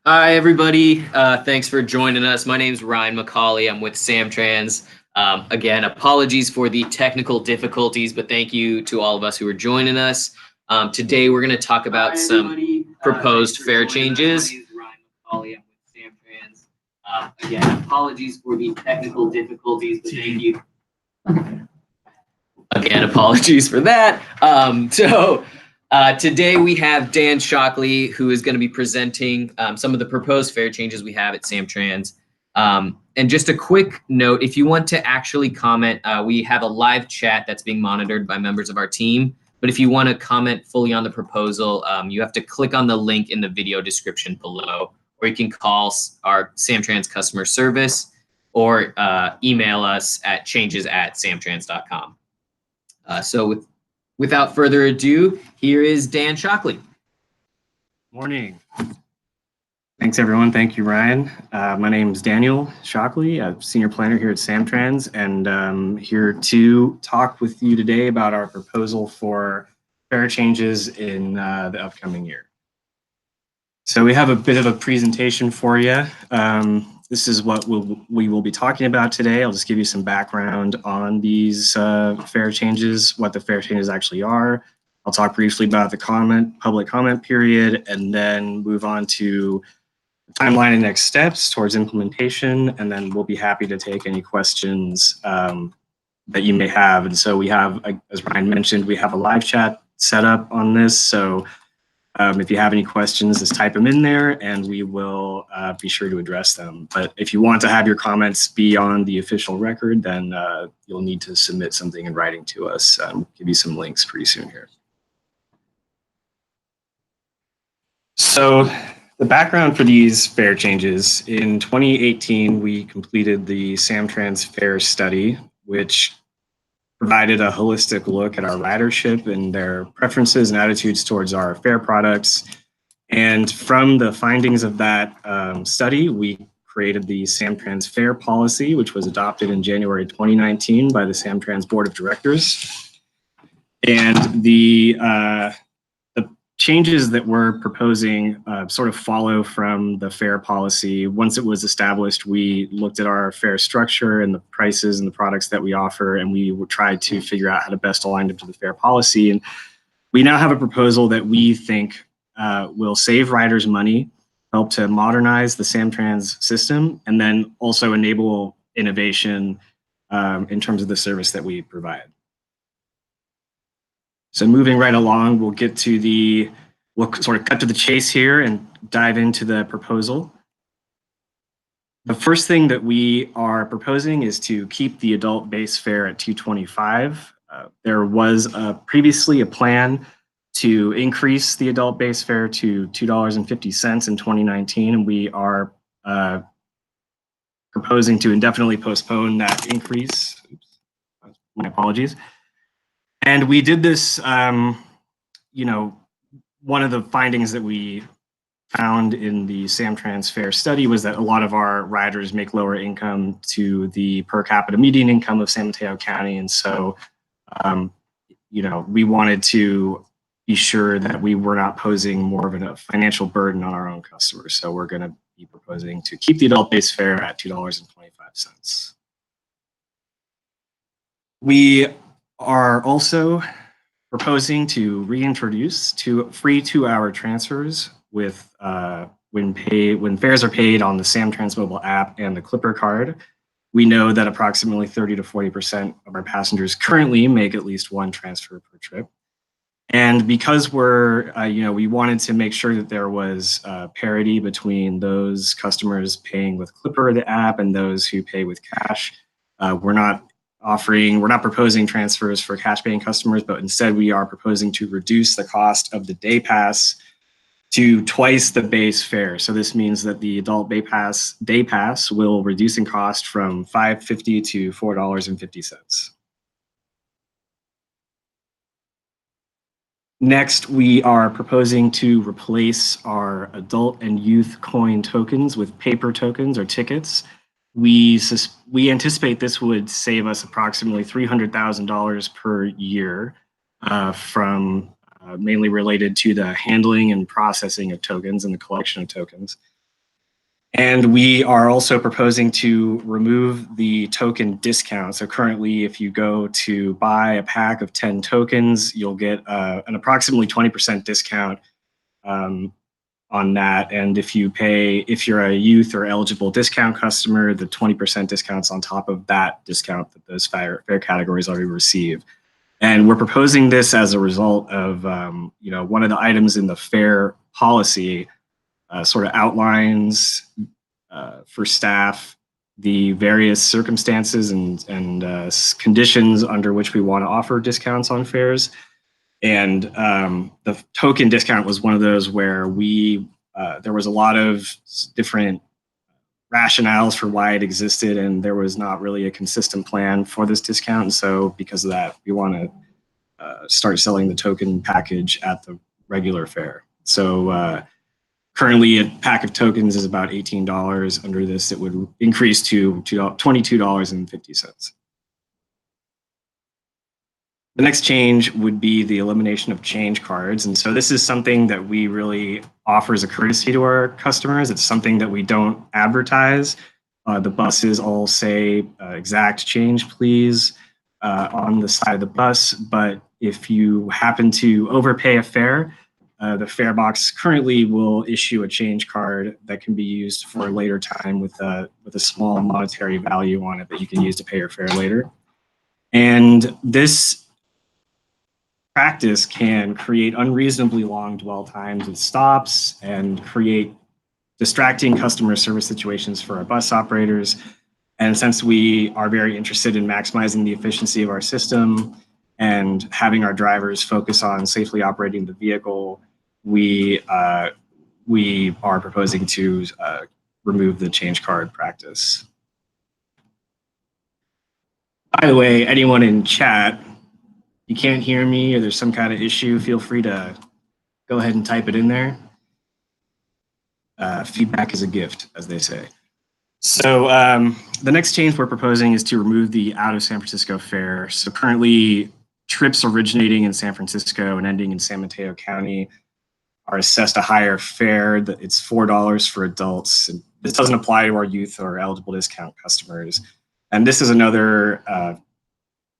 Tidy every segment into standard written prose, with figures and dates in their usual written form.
Hi, everybody. Thanks for joining us. My name is Ryan McCauley. I'm with SamTrans. Again, apologies for the technical difficulties, but thank you to all of us who are joining us. Today, we're going to talk about some proposed fare changes. My name is Ryan McCauley. I'm with SamTrans. Again, apologies for the technical difficulties, but thank you. Again, apologies for that. Today we have Dan Shockley, who is going to be presenting some of the proposed fare changes we have at SamTrans. And just a quick note, if you want to actually comment, we have a live chat that's being monitored by members of our team. But if you want to comment fully on the proposal, you have to click on the link in the video description below, or you can call our SamTrans customer service or email us at changes@samtrans.com. Without further ado, here is Dan Shockley. Morning. Thanks, everyone. Thank you, Ryan. My name is Daniel Shockley, a senior planner here at SamTrans, and I'm here to talk with you today about our proposal for fare changes in the upcoming year. So we have a bit of a presentation for you. This is what we will be talking about today. I'll just give you some background on these fare changes, what the fare changes actually are. I'll talk briefly about the public comment period, and then move on to the timeline and next steps towards implementation, and then we'll be happy to take any questions that you may have. And so we have, as Ryan mentioned, we have a live chat set up on this. So if you have any questions, just type them in there and we will be sure to address them. But if you want to have your comments be on the official record, then you'll need to submit something in writing to us. We'll give you some links pretty soon here. So the background for these fare changes, in 2018, we completed the SamTrans fare study, which provided a holistic look at our ridership and their preferences and attitudes towards our fare products. And from the findings of that study, we created the SamTrans fare policy, which was adopted in January 2019 by the SamTrans Board of Directors. And the changes that we're proposing sort of follow from the fare policy. Once it was established, we looked at our fare structure and the prices and the products that we offer, and we tried to figure out how to best align them to the fare policy. And we now have a proposal that we think will save riders money, help to modernize the SamTrans system, and then also enable innovation in terms of the service that we provide. So moving right along, we'll sort of cut to the chase here and dive into the proposal. The first thing that we are proposing is to keep the adult base fare at $2.25. There was previously a plan to increase the adult base fare to $2.50 in 2019, and we are proposing to indefinitely postpone that increase. Oops, my apologies. And we did this, one of the findings that we found in the SamTrans fare study was that a lot of our riders make lower income to the per capita median income of San Mateo County. And so, we wanted to be sure that we were not posing more of a financial burden on our own customers. So we're going to be proposing to keep the adult base fare at $2.25. We are also proposing to reintroduce free 2-hour transfers with when fares are paid on the SamTrans mobile app and the Clipper card. We know that approximately 30 to 40% of our passengers currently make at least one transfer per trip. And because we wanted to make sure that there was parity between those customers paying with Clipper, the app, and those who pay with cash, we're not proposing transfers for cash paying customers, but instead we are proposing to reduce the cost of the day pass to twice the base fare. So this means that the adult day pass will reduce in cost from $5.50 to $4.50. Next, we are proposing to replace our adult and youth coin tokens with paper tokens or tickets. We anticipate this would save us approximately $300,000 per year mainly related to the handling and processing of tokens and the collection of tokens. And we are also proposing to remove the token discount. So currently, if you go to buy a pack of 10 tokens, you'll get an approximately 20% discount on that. And if you're a youth or eligible discount customer, the 20% discounts on top of that discount that those fare categories already receive. And we're proposing this as a result of, one of the items in the fare policy sort of outlines for staff the various circumstances and conditions under which we want to offer discounts on fares. And the token discount was one of those where there was a lot of different rationales for why it existed, and there was not really a consistent plan for this discount. And so because of that, we want to start selling the token package at the regular fare. So currently, a pack of tokens is about $18. Under this, it would increase to $22.50. The next change would be the elimination of change cards. And so this is something that we really offer as a courtesy to our customers. It's something that we don't advertise. The buses all say exact change, please, on the side of the bus. But if you happen to overpay a fare, the fare box currently will issue a change card that can be used for a later time with a small monetary value on it that you can use to pay your fare later. And this practice can create unreasonably long dwell times at stops and create distracting customer service situations for our bus operators. And since we are very interested in maximizing the efficiency of our system and having our drivers focus on safely operating the vehicle, we are proposing to remove the change card practice. By the way, anyone in chat, you can't hear me or there's some kind of issue, feel free to go ahead and type it in there. Feedback is a gift, as they say. So the next change we're proposing is to remove the out of San Francisco fare. So currently, trips originating in San Francisco and ending in San Mateo County are assessed a higher fare. It's $4 for adults. And this doesn't apply to our youth or eligible discount customers. And this is another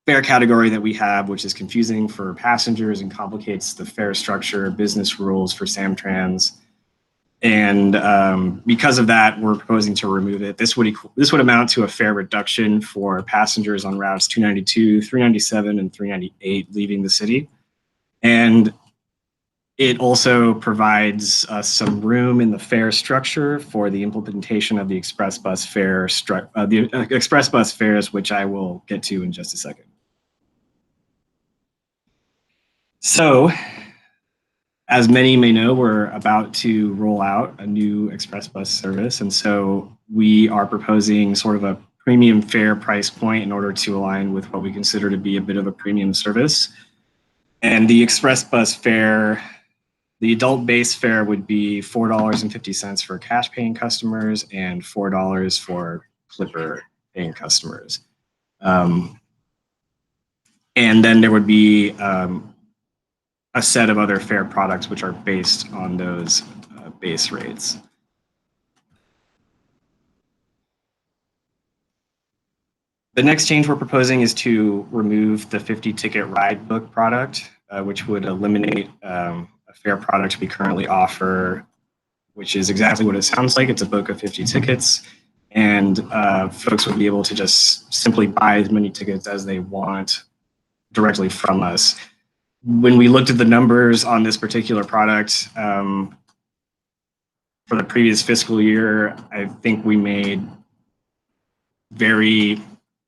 fare category that we have, which is confusing for passengers and complicates the fare structure, business rules for SamTrans. And because of that, we're proposing to remove it. This would amount to a fare reduction for passengers on routes 292, 397, and 398 leaving the city. And it also provides some room in the fare structure for the implementation of the express bus fares, which I will get to in just a second. So, as many may know, we're about to roll out a new express bus service. And so we are proposing sort of a premium fare price point in order to align with what we consider to be a bit of a premium service. And the express bus fare, the adult base fare would be $4.50 for cash paying customers and $4 for Clipper paying customers. And then there would be a set of other fare products which are based on those base rates. The next change we're proposing is to remove the 50-ticket ride book product, which would eliminate a fare product we currently offer, which is exactly what it sounds like. It's a book of 50 tickets, and folks would be able to just simply buy as many tickets as they want directly from us. When we looked at the numbers on this particular product for the previous fiscal year, I think we made very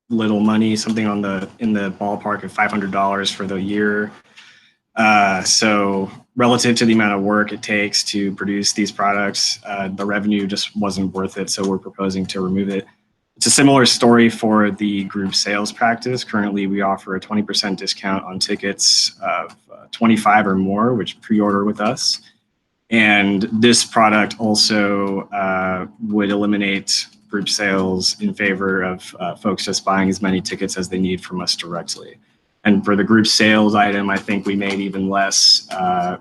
little money, something in the ballpark of $500 for the year. So relative to the amount of work it takes to produce these products, the revenue just wasn't worth it. So we're proposing to remove it. It's a similar story for the group sales practice. Currently, we offer a 20% discount on tickets of 25 or more, which pre-order with us. And this product also would eliminate group sales in favor of folks just buying as many tickets as they need from us directly. And for the group sales item, I think we made even less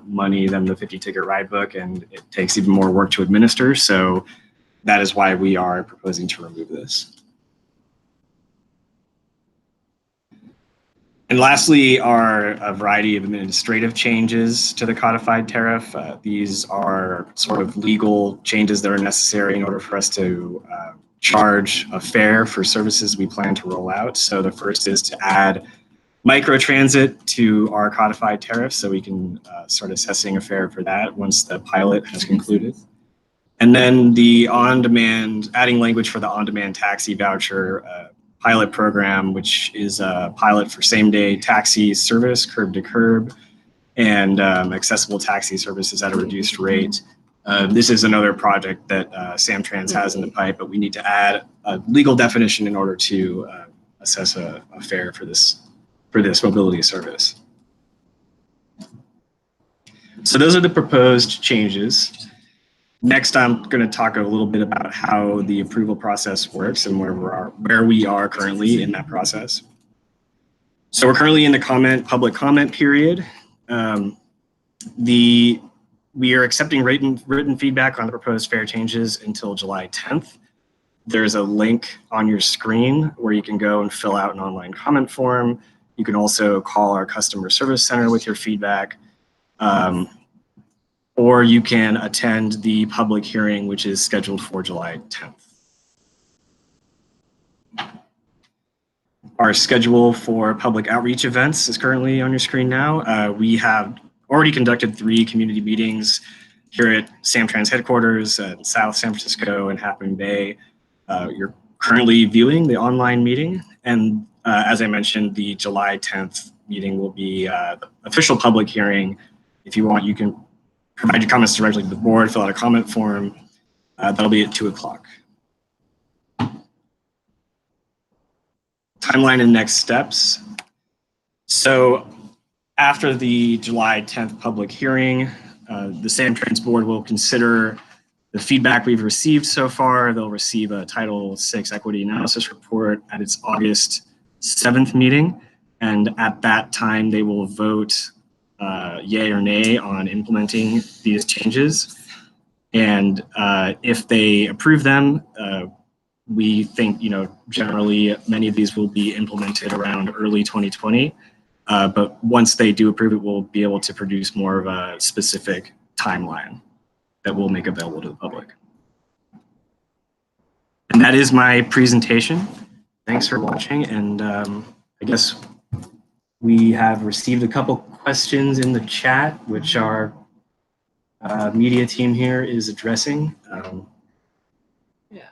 money than the 50-ticket ride book, and it takes even more work to administer. So that is why we are proposing to remove this. And lastly are a variety of administrative changes to the codified tariff. These are sort of legal changes that are necessary in order for us to charge a fare for services we plan to roll out. So the first is to add Microtransit to our codified tariff so we can start assessing a fare for that once the pilot has concluded. And then the on-demand, adding language for the on-demand taxi voucher pilot program, which is a pilot for same-day taxi service, curb to curb, and accessible taxi services at a reduced rate. This is another project that SamTrans has in the pipe, but we need to add a legal definition in order to assess a fare for this mobility service. So those are the proposed changes. Next, I'm going to talk a little bit about how the approval process works and where we are currently in that process. So we're currently in the public comment period. We are accepting written feedback on the proposed fare changes until July 10th. There's a link on your screen where you can go and fill out an online comment form. You can also call our customer service center with your feedback. Or you can attend the public hearing, which is scheduled for July 10th. Our schedule for public outreach events is currently on your screen now. We have already conducted 3 community meetings here at SamTrans headquarters in South San Francisco and Half Moon Bay. You're currently viewing the online meeting. And as I mentioned, the July 10th meeting will be the official public hearing. If you want, you can provide your comments directly to the board, fill out a comment form. That'll be at 2 o'clock. Timeline and next steps. So after the July 10th public hearing, the SamTrans board will consider the feedback we've received so far. They'll receive a Title VI equity analysis report at its August 7th meeting. And at that time, they will vote yay or nay on implementing these changes. And if they approve them, we think, generally many of these will be implemented around early 2020. But once they do approve it, we'll be able to produce more of a specific timeline that we'll make available to the public. And that is my presentation. Thanks for watching. And I guess we have received a couple questions in the chat, which our media team here is addressing. Yeah,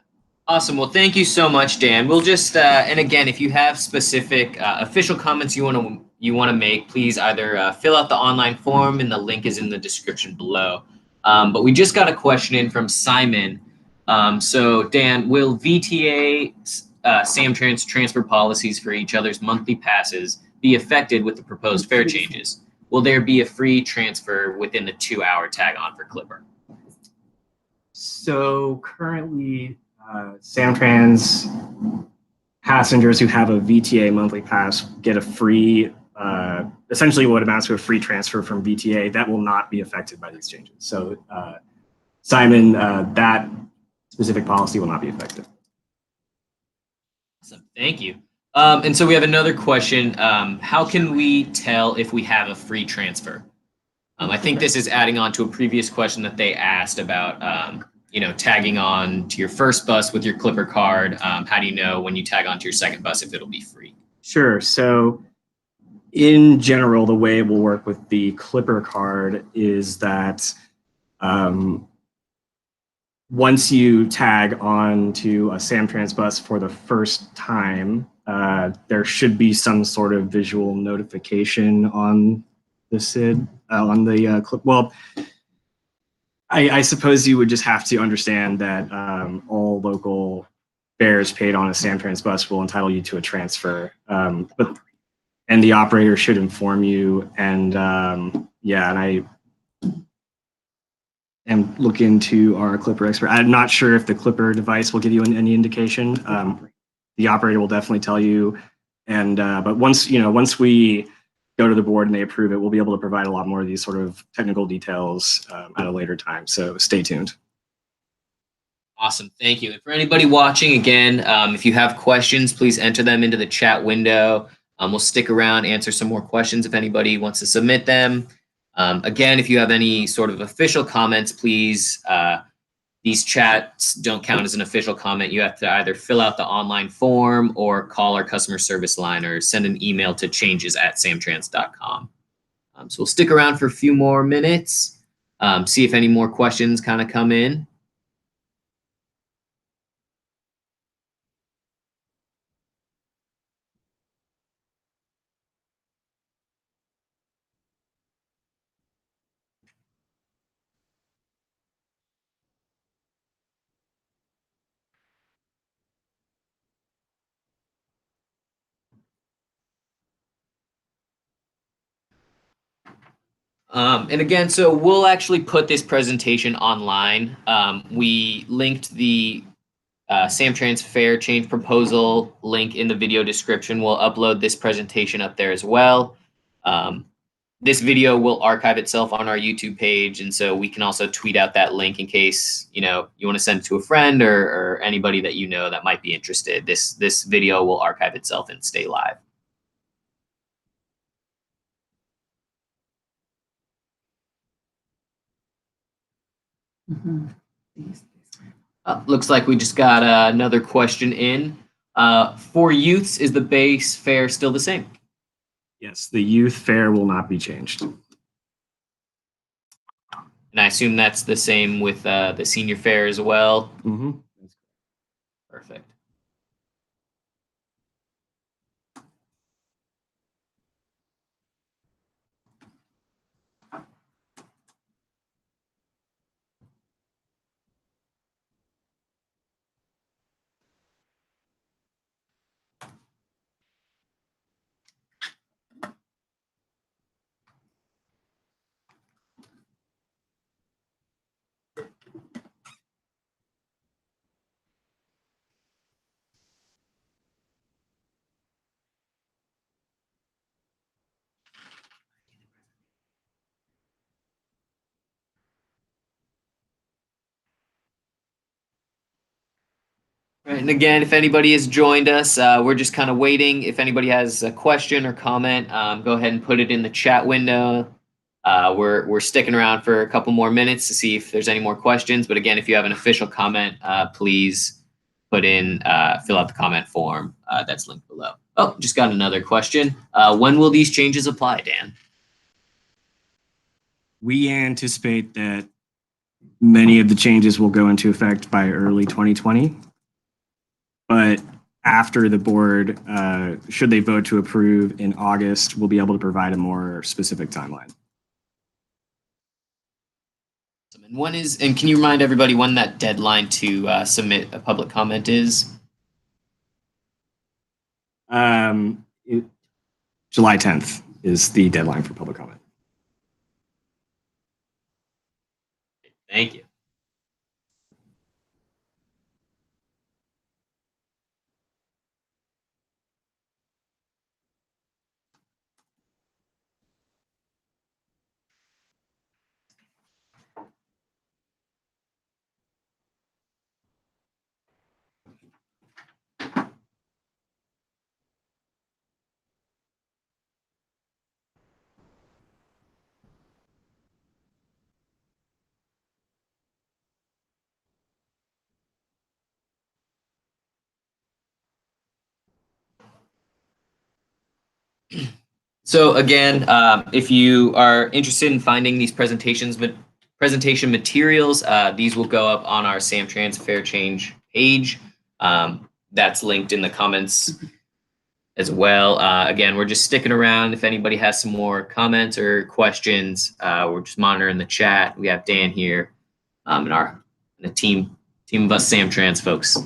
awesome. Well, thank you so much, Dan. We'll just and again, if you have specific official comments you want to make, please either fill out the online form, and the link is in the description below. But we just got a question in from Simon. So Dan, will VTA SamTrans transfer policies for each other's monthly passes be affected with the proposed fare changes? Will there be a free transfer within the 2-hour tag on for Clipper? So currently, SamTrans passengers who have a VTA monthly pass get a free, essentially what amounts to a free transfer from VTA. That will not be affected by these changes. So Simon, that specific policy will not be affected. Awesome, thank you. And so we have another question. How can we tell if we have a free transfer? I think this is adding on to a previous question that they asked about, tagging on to your first bus with your Clipper card. How do you know when you tag on to your second bus if it'll be free? Sure. So in general, the way it will work with the Clipper card is that once you tag on to a SamTrans bus for the first time, there should be some sort of visual notification on the SID, on the clip. Well, I suppose you would just have to understand that all local fares paid on a SamTrans bus will entitle you to a transfer. And the operator should inform you. And yeah, and I am looking to our Clipper expert. I'm not sure if the Clipper device will give you any indication. The operator will definitely tell you. And but once we go to the board and they approve it, we'll be able to provide a lot more of these sort of technical details at a later time. So stay tuned. Awesome. Thank you. And for anybody watching, again, if you have questions, please enter them into the chat window. We'll stick around, answer some more questions if anybody wants to submit them. Again, if you have any sort of official comments, please, these chats don't count as an official comment. You have to either fill out the online form or call our customer service line or send an email to changes@samtrans.com. So we'll stick around for a few more minutes, see if any more questions kind of come in. And again, so we'll actually put this presentation online. We linked the SamTrans fare change proposal link in the video description. We'll upload this presentation up there as well. This video will archive itself on our YouTube page, and so we can also tweet out that link in case you want to send it to a friend or anybody that you know that might be interested. This video will archive itself and stay live. Looks like we just got another question in. For youths, is the base fare still the same? Yes, the youth fare will not be changed. And I assume that's the same with the senior fare as well? Mm-hmm. Perfect. Right, and again, if anybody has joined us, we're just kind of waiting. If anybody has a question or comment, go ahead and put it in the chat window. We're sticking around for a couple more minutes to see if there's any more questions. But again, if you have an official comment, please fill out the comment form that's linked below. Oh, just got another question. When will these changes apply, Dan? We anticipate that many of the changes will go into effect by early 2020. But after the board, should they vote to approve in August, we'll be able to provide a more specific timeline. And can you remind everybody when that deadline to submit a public comment is? July 10th is the deadline for public comment. Thank you. So again, if you are interested in finding these presentation materials, these will go up on our SamTrans Fair Change page. That's linked in the comments as well. Again, we're just sticking around. If anybody has some more comments or questions, we're just monitoring the chat. We have Dan here and a team of us SamTrans folks.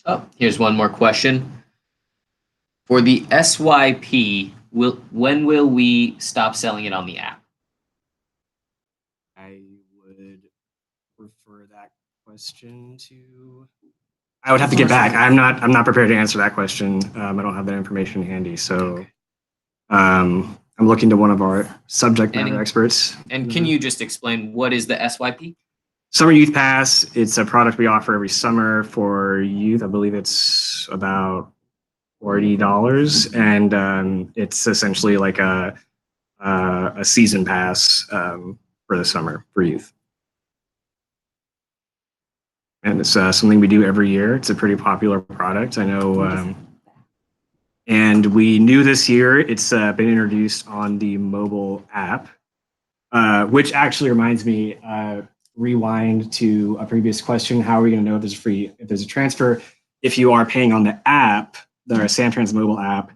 Oh, here's one more question. For the SYP, when will we stop selling it on the app? I would refer that question to. I would have to get back. I'm not prepared to answer that question. I don't have that information handy. So I'm looking to one of our subject matter experts. And can you just explain what is the SYP? Summer Youth Pass. It's a product we offer every summer for youth. I believe it's about $40, and it's essentially like a season pass for the summer for youth. And it's something we do every year. It's a pretty popular product. I know. And we knew this year it's been introduced on the mobile app, which actually reminds me, rewind to a previous question. How are we going to know if there's a transfer? If you are paying on the app, the SamTrans mobile app,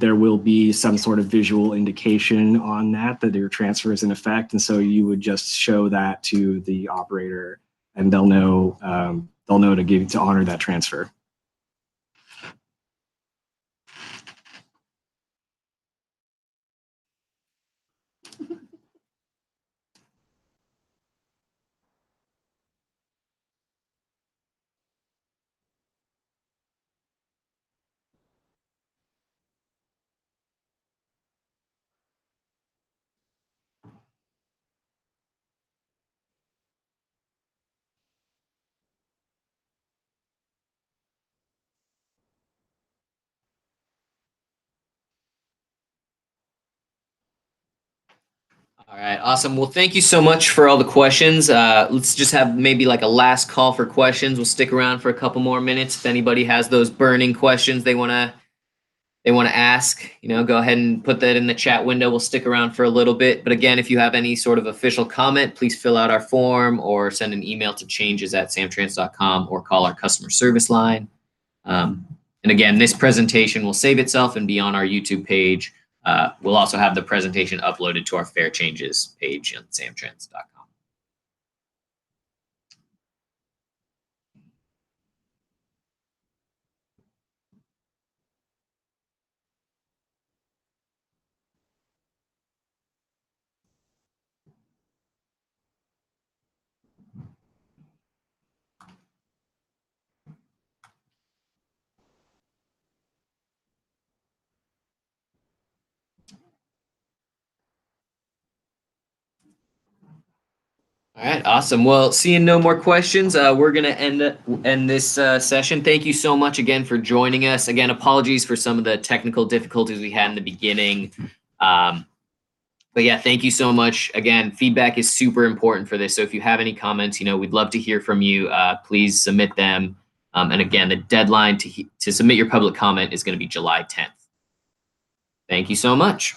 there will be some sort of visual indication on that your transfer is in effect. And so you would just show that to the operator, and they'll know to honor that transfer. All right, awesome. Well, thank you so much for all the questions. Let's just have maybe like a last call for questions. We'll stick around for a couple more minutes. If anybody has those burning questions they want to ask, go ahead and put that in the chat window. We'll stick around for a little bit. But again, if you have any sort of official comment, please fill out our form or send an email to changes@samtrans.com or call our customer service line. And again, this presentation will save itself and be on our YouTube page. We'll also have the presentation uploaded to our Fair Changes page on samtrans.com. All right, awesome. Well, seeing no more questions, we're going to end this session. Thank you so much again for joining us. Again, apologies for some of the technical difficulties we had in the beginning. But yeah, thank you so much. Again, feedback is super important for this. So if you have any comments, we'd love to hear from you. Please submit them. And again, the deadline to submit your public comment is going to be July 10th. Thank you so much.